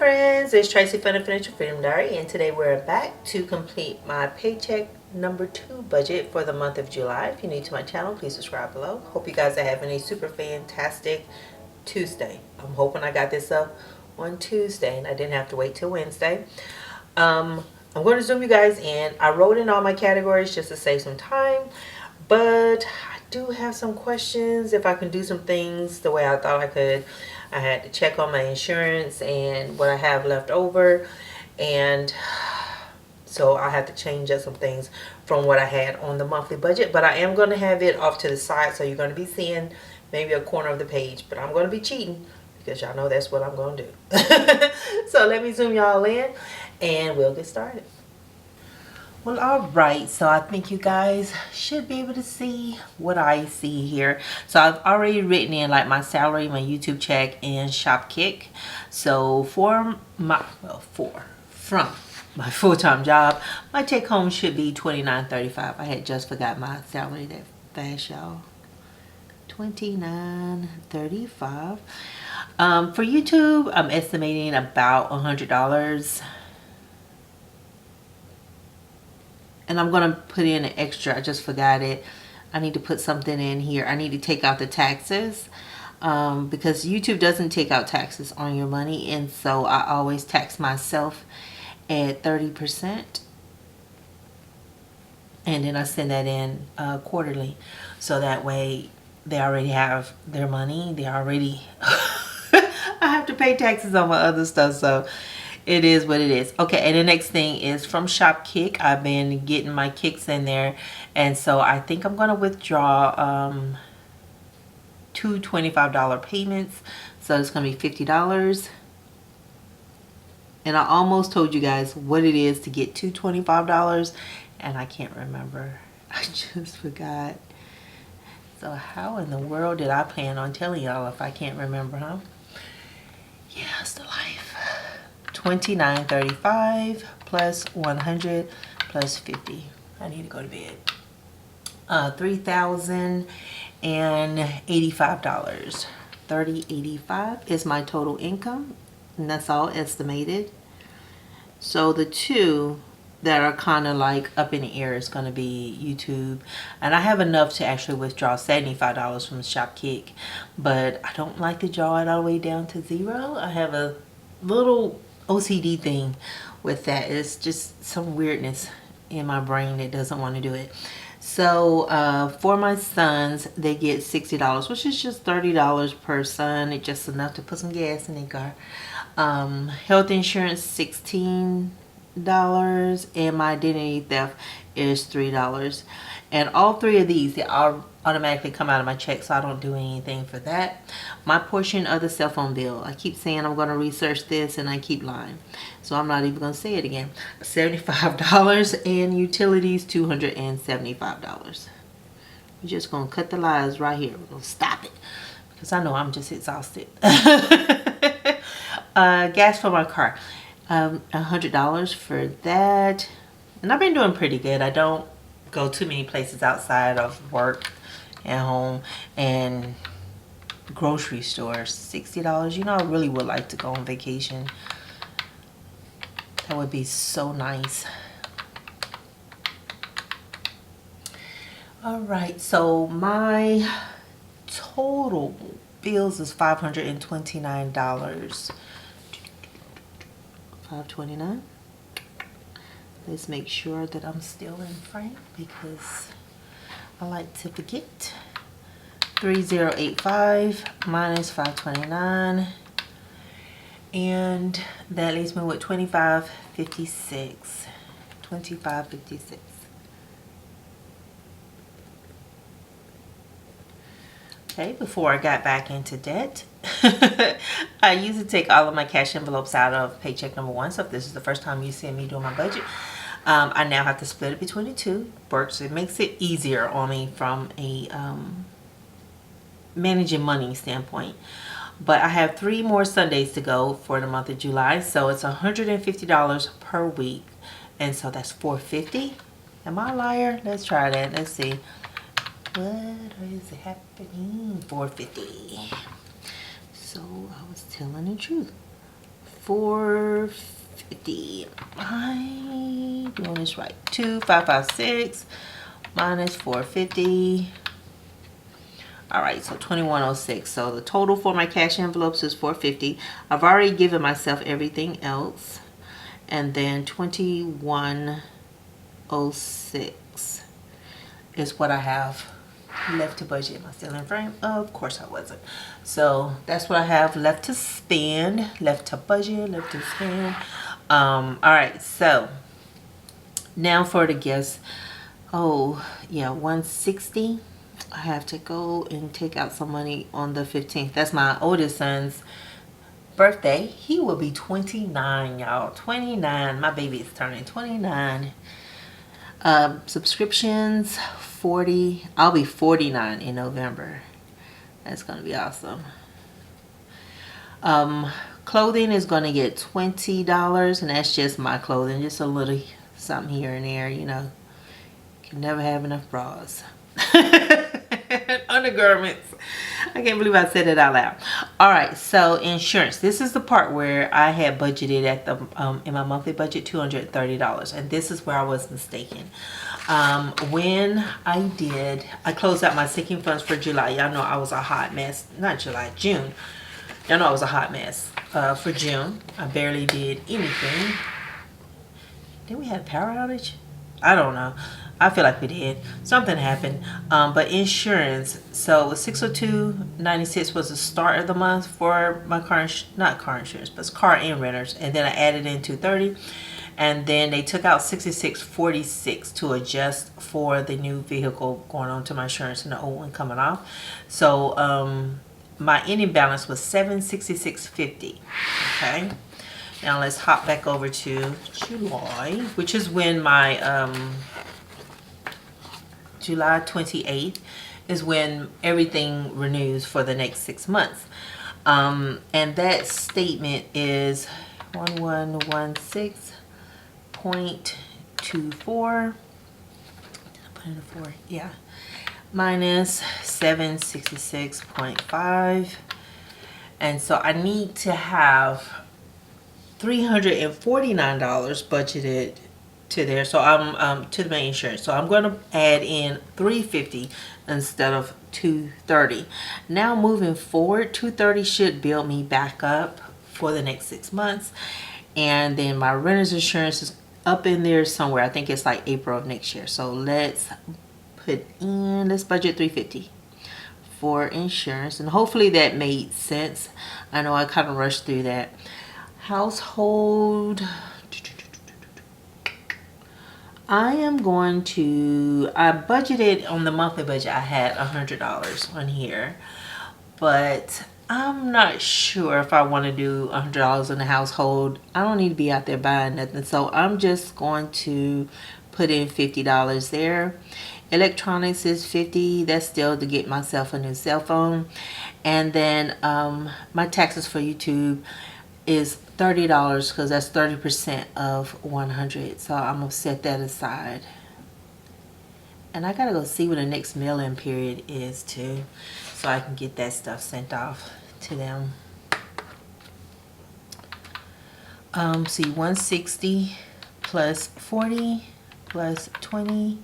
friends, it's Tracy from the Financial Freedom Diary, and today we're back to complete my paycheck number 2 budget for the month of July. If you're new to my channel, please subscribe below. Hope you guys are having a super fantastic Tuesday. I'm hoping I got this up on Tuesday and I didn't have to wait till Wednesday. I'm going to zoom you guys in. I wrote in all my categories just to save some time, but I do have some questions if I can do some things the way I thought I could. I had to check on my insurance and what I have left over, and so I have to change up some things from what I had on the monthly budget, but I am going to have it off to the side, so you're going to be seeing maybe a corner of the page, but I'm going to be cheating because y'all know that's what I'm going to do. So let me zoom y'all in and we'll get started. Well, alright, so I think you guys should be able to see what I see here. So I've already written in like my salary, my YouTube check, and Shopkick. So from my full-time job, my take home should be $29.35. I had just forgot my salary that fast, y'all. $29.35. For YouTube, I'm estimating about $100. And I'm going to put in an extra. I just forgot it. I need to put something in here. I need to take out the taxes because YouTube doesn't take out taxes on your money. And so I always tax myself at 30%. And then I send that in quarterly. So that way they already have their money. They already... I have to pay taxes on my other stuff. So... it is what it is. Okay, and the next thing is from Shopkick. I've been getting my kicks in there, and so I think I'm going to withdraw two $25 payments. So it's going to be $50. And I almost told you guys what it is to get two $25, and I can't remember. I just forgot. So how in the world did I plan on telling y'all if I can't remember, huh? Yeah, it's the life. $29.35 plus 100 plus 50. I need to go to bed. $3,085. $30.85 is my total income, and that's all estimated. So the two that are kind of like up in the air is going to be YouTube, and I have enough to actually withdraw $75 from Shopkick, but I don't like to draw it all the way down to zero. I have a little OCD thing with that. It's just some weirdness in my brain that doesn't want to do it. So for my sons, they get $60, which is just $30 per son. It's just enough to put some gas in their car. Health insurance, $16, and my identity theft is $3. And all three of these, they all automatically come out of my check, so I don't do anything for that. My portion of the cell phone bill, I keep saying I'm going to research this and I keep lying, so I'm not even going to say it again. $75, and utilities $275. We're just going to cut the lies right here. We're going to stop it because I know I'm just exhausted. Gas for my car, $100 for that, and I've been doing pretty good. I don't go too many places outside of work and home. And grocery stores, $60. You know, I really would like to go on vacation. That would be so nice. All right, so my total bills is $529. $529. Let's make sure that I'm still in frame because I like to forget. 3085 minus 529, and that leaves me with 2556. 2556. Okay, before I got back into debt, I used to take all of my cash envelopes out of paycheck number 1. So if this is the first time you see me doing my budget, I now have to split it between the two. It makes it easier on me from a managing money standpoint. But I have 3 more Sundays to go for the month of July, so it's $150 per week, and so that's $450. Am I a liar? Let's try that. Let's see. What is happening? $450. So I was telling the truth. 450. I'm doing this right. 2556 minus 450. All right, so 2106. So the total for my cash envelopes is 450. I've already given myself everything else. And then 2106 is what I have left to budget. Am I still in frame? Of course I wasn't. So that's what I have left to spend, left to budget, left to spend. All right, so now for the gifts. Oh yeah, 160. I have to go and take out some money on the 15th. That's my oldest son's birthday. He will be 29, y'all. 29. My baby is turning 29. Subscriptions 40. I'll be 49 in November. That's gonna be awesome. Clothing is gonna get $20, and that's just my clothing, just a little something here and there, you know. Can never have enough bras. Undergarments. I can't believe I said it out loud. All right, so insurance. This is the part where I had budgeted at the in my monthly budget $230, and this is where I was mistaken. When I closed out my sinking funds for July. Y'all know I was a hot mess. Not July, June. Y'all know I was a hot mess for June. I barely did anything. Did we have a power outage? I don't know. I feel like we did. Something happened. But insurance. So 602.96 was the start of the month for my car, not car insurance, but car and renters. And then I added in 230. And then they took out 66.46 to adjust for the new vehicle going on to my insurance and the old one coming off. So my ending balance was $766.50. Okay. Now let's hop back over to July, which is when my July 28th is when everything renews for the next 6 months. And that statement is 1116.24. Put in a 4, yeah. Minus 766.5. And so I need to have $349 budgeted to there, so I'm to the main insurance. So I'm going to add in $350 instead of $230. Now moving forward, $230 should build me back up for the next 6 months, and then my renter's insurance is up in there somewhere. I think it's like April of next year. So let's budget $350 for insurance, and hopefully that made sense. I know I kind of rushed through that. Household, I budgeted on the monthly budget. I had $100 on here, but I'm not sure if I want to do $100 in the household. I don't need to be out there buying nothing, so I'm just going to put in $50 there. Electronics is $50. That's still to get myself a new cell phone. And then my taxes for YouTube is $30, because that's 30% of 100. So I'm gonna set that aside. And I gotta go see when the next mail-in period is too, so I can get that stuff sent off to them. See, 160 plus 40 plus 20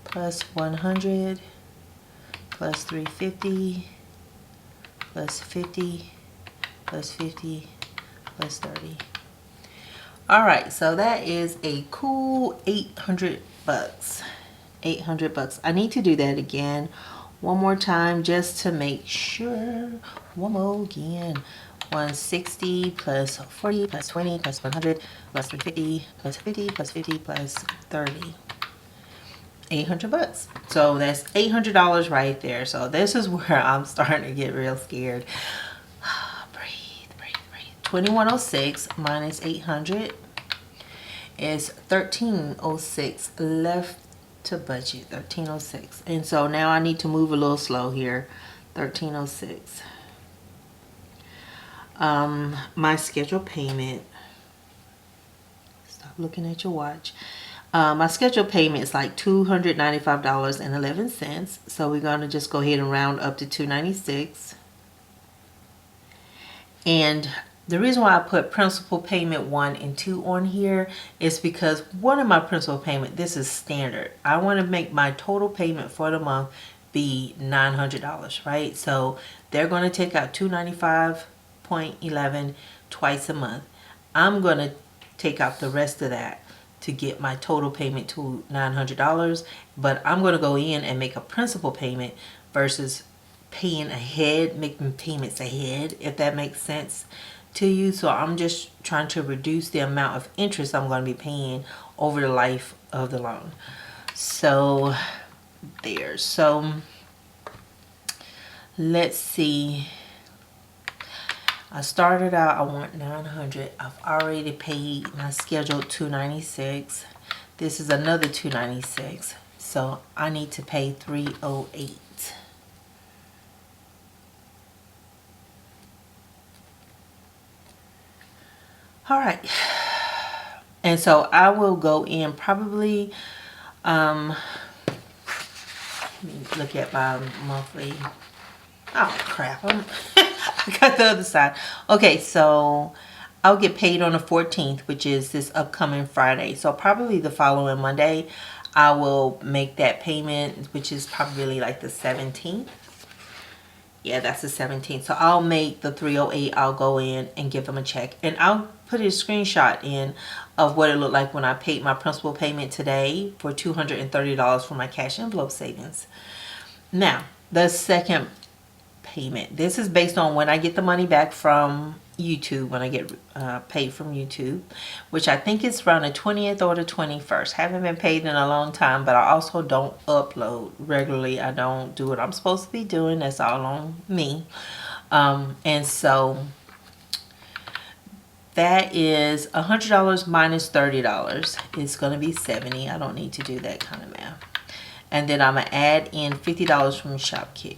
plus 100 plus 350 plus 50 plus 50 plus 30. All right, so that is a cool 800 bucks. 800 bucks. I need to do that again one more time just to make sure. One more again. 160 plus 40 plus 20 plus 100 plus 350 plus 50 plus 50 plus 30. 800 bucks. So that's $800 right there. So this is where I'm starting to get real scared. 2106 minus 800 is 1306 left to budget. 1306. And so now I need to move a little slow here. 1306. My scheduled payment. Stop looking at your watch. My scheduled payment is like $295.11. So we're going to just go ahead and round up to $296. And the reason why I put principal payment 1 and 2 on here is because one of my principal payment, this is standard. I want to make my total payment for the month be $900, right? So they're going to take out $295.11 twice a month. I'm going to take out the rest of that to get my total payment to $900, but I'm going to go in and make a principal payment versus paying ahead, making payments ahead, if that makes sense to you. So I'm just trying to reduce the amount of interest I'm going to be paying over the life of the loan. So there. So let's see. I started out, I want 900. I've already paid my scheduled 296. This is another 296. So I need to pay 308. All right. And so I will go in probably, let me look at my monthly. Oh crap, I got the other side. Okay, so I'll get paid on the 14th, which is this upcoming Friday. So probably the following Monday, I will make that payment, which is probably like the 17th. Yeah, that's the 17th. So I'll make the 308. I'll go in and give them a check. And I'll put a screenshot in of what it looked like when I paid my principal payment today for $230 for my cash envelope savings. Now, the second payment. This is based on when I get the money back from YouTube, when I get paid from YouTube, which I think is around the 20th or the 21st. Haven't been paid in a long time, but I also don't upload regularly. I don't do what I'm supposed to be doing. That's all on me. And so that is $100 minus $30. It's going to be $70. I don't need to do that kind of math. And then I'm going to add in $50 from Shopkick.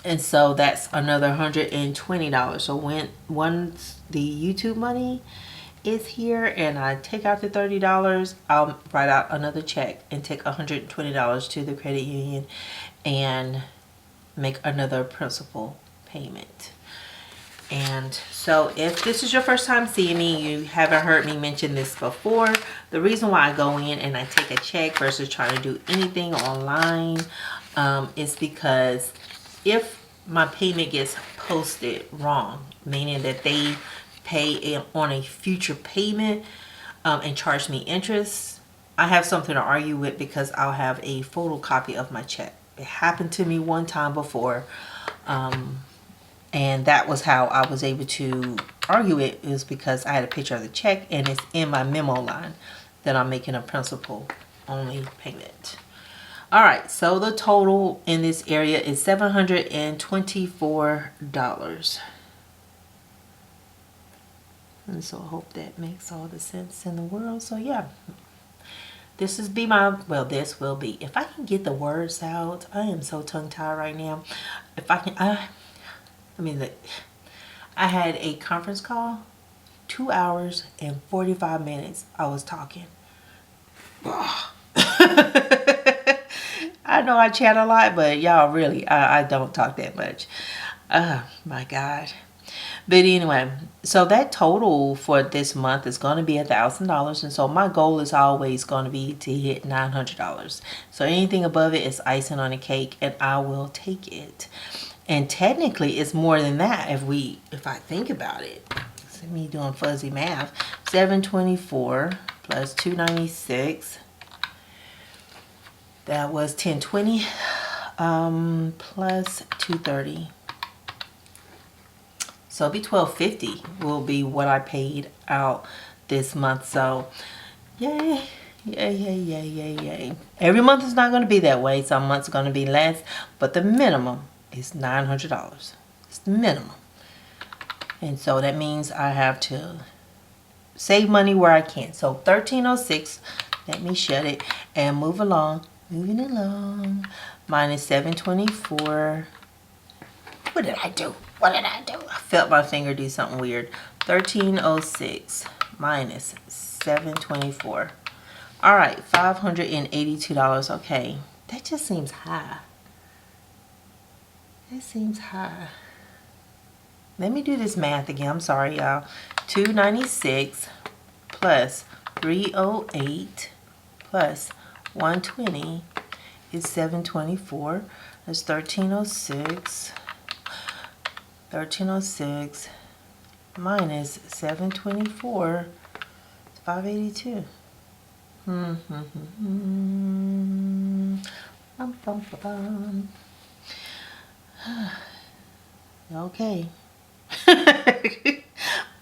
And so that's another $120. So once the YouTube money is here and I take out the $30, I'll write out another check and take $120 to the credit union and make another principal payment. And so if this is your first time seeing me, you haven't heard me mention this before, the reason why I go in and I take a check versus trying to do anything online is because if my payment gets posted wrong, meaning that they pay on a future payment and charge me interest, I have something to argue with because I'll have a photocopy of my check. It happened to me one time before, and that was how I was able to argue it, is because I had a picture of the check and it's in my memo line that I'm making a principal only payment. All right, so the total in this area is $724. And so I hope that makes all the sense in the world. So yeah, this will be, if I can get the words out. I am so tongue-tied right now. If I can, I had a conference call, 2 hours and 45 minutes I was talking. I know I chat a lot, but y'all really, I don't talk that much. Oh my God. But anyway, so that total for this month is going to be $1,000. And so my goal is always going to be to hit $900. So anything above it is icing on the cake, and I will take it. And technically it's more than that if I think about it. It's me doing fuzzy math. 724 plus 296. That was 1020 plus 230. So it'll be $1,250 will be what I paid out this month. So yay, yay, yay, yay, yay, yay. Every month is not going to be that way. Some months are going to be less, but the minimum is $900. It's the minimum. And so that means I have to save money where I can. So 1306, let me shut it and move along. Moving along. Minus 724. What did I do? What did I do? I felt my finger do something weird. 1306 minus 724. All right, $582. Okay, that just seems high. That seems high. let me do this math again. I'm sorry, y'all. 296 plus 308 plus 120 is 724. That's 1306. 1306 minus 724 is 582. Okay.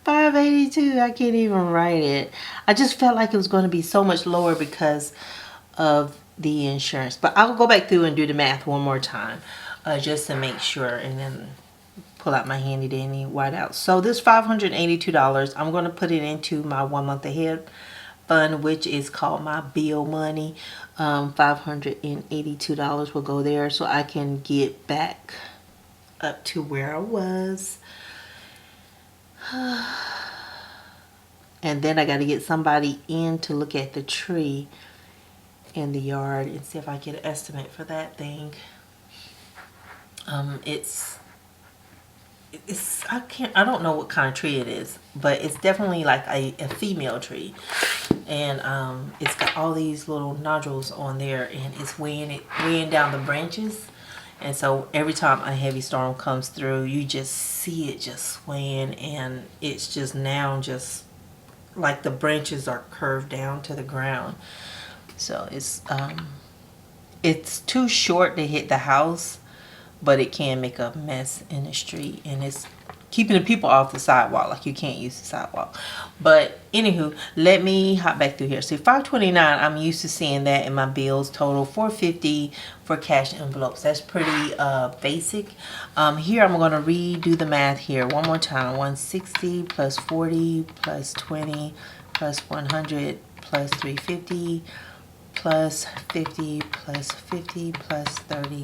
582. I can't even write it. I just felt like it was going to be so much lower because of the insurance. But I'll go back through and do the math one more time just to make sure, and then pull out my handy dandy whiteout. So this $582, I'm going to put it into my 1 month ahead fund, which is called my bill money. $582 will go there so I can get back up to where I was. And then I got to get somebody in to look at the tree in the yard and see if I get an estimate for that thing. I don't know what kind of tree it is, but it's definitely like a female tree, and it's got all these little nodules on there, and it's weighing down the branches. And so every time a heavy storm comes through, you just see it just swaying, and it's just now just like the branches are curved down to the ground. So it's too short to hit the house, but it can make a mess in the street, and it's keeping the people off the sidewalk. Like, you can't use the sidewalk. But anywho, let me hop back through here. See, $529, I'm used to seeing that in my bills. Total $450 for cash envelopes. That's pretty basic. Here I'm going to redo the math here one more time. 160 plus 40 plus 20 plus 100 plus 350 plus 50 plus 50 plus 30.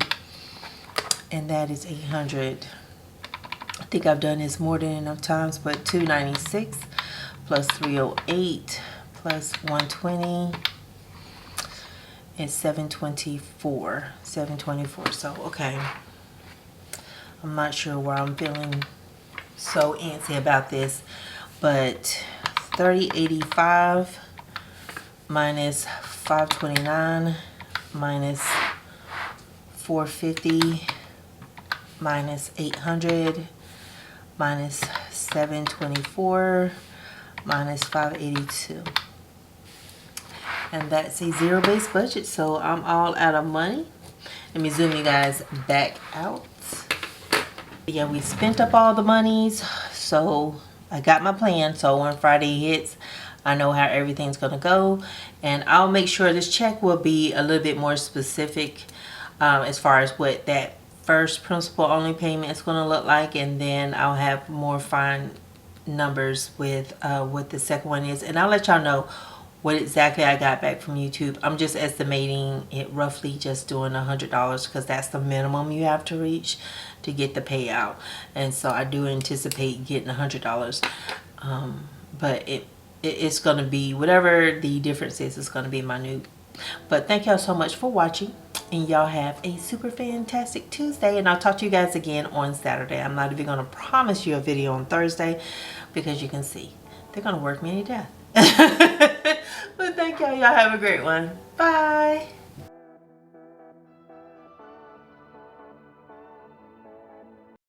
And that is 800. I think I've done this more than enough times, but 296 plus 308 plus 120 is 724. 724. So, okay. I'm not sure why I'm feeling so antsy about this, but 3085 minus 529 minus 450 minus 800 minus 724 minus 582, and that's a zero-based budget. So I'm all out of money. Let me zoom you guys back out. Yeah, we spent up all the monies, so I got my plan. So when Friday hits, I know how everything's gonna go, and I'll make sure this check will be a little bit more specific as far as what that first principal only payment is going to look like, and then I'll have more fine numbers with what the second one is, and I'll let y'all know what exactly I got back from YouTube. I'm just estimating it roughly just doing $100, because that's the minimum you have to reach to get the payout, and so I do anticipate getting $100. But it's going to be whatever the difference is. It's going to be minute. But thank y'all so much for watching, and y'all have a super fantastic Tuesday, and I'll talk to you guys again on Saturday. I'm not even going to promise you a video on Thursday, because you can see they're going to work me to death. But thank y'all. Y'all have a great one. Bye.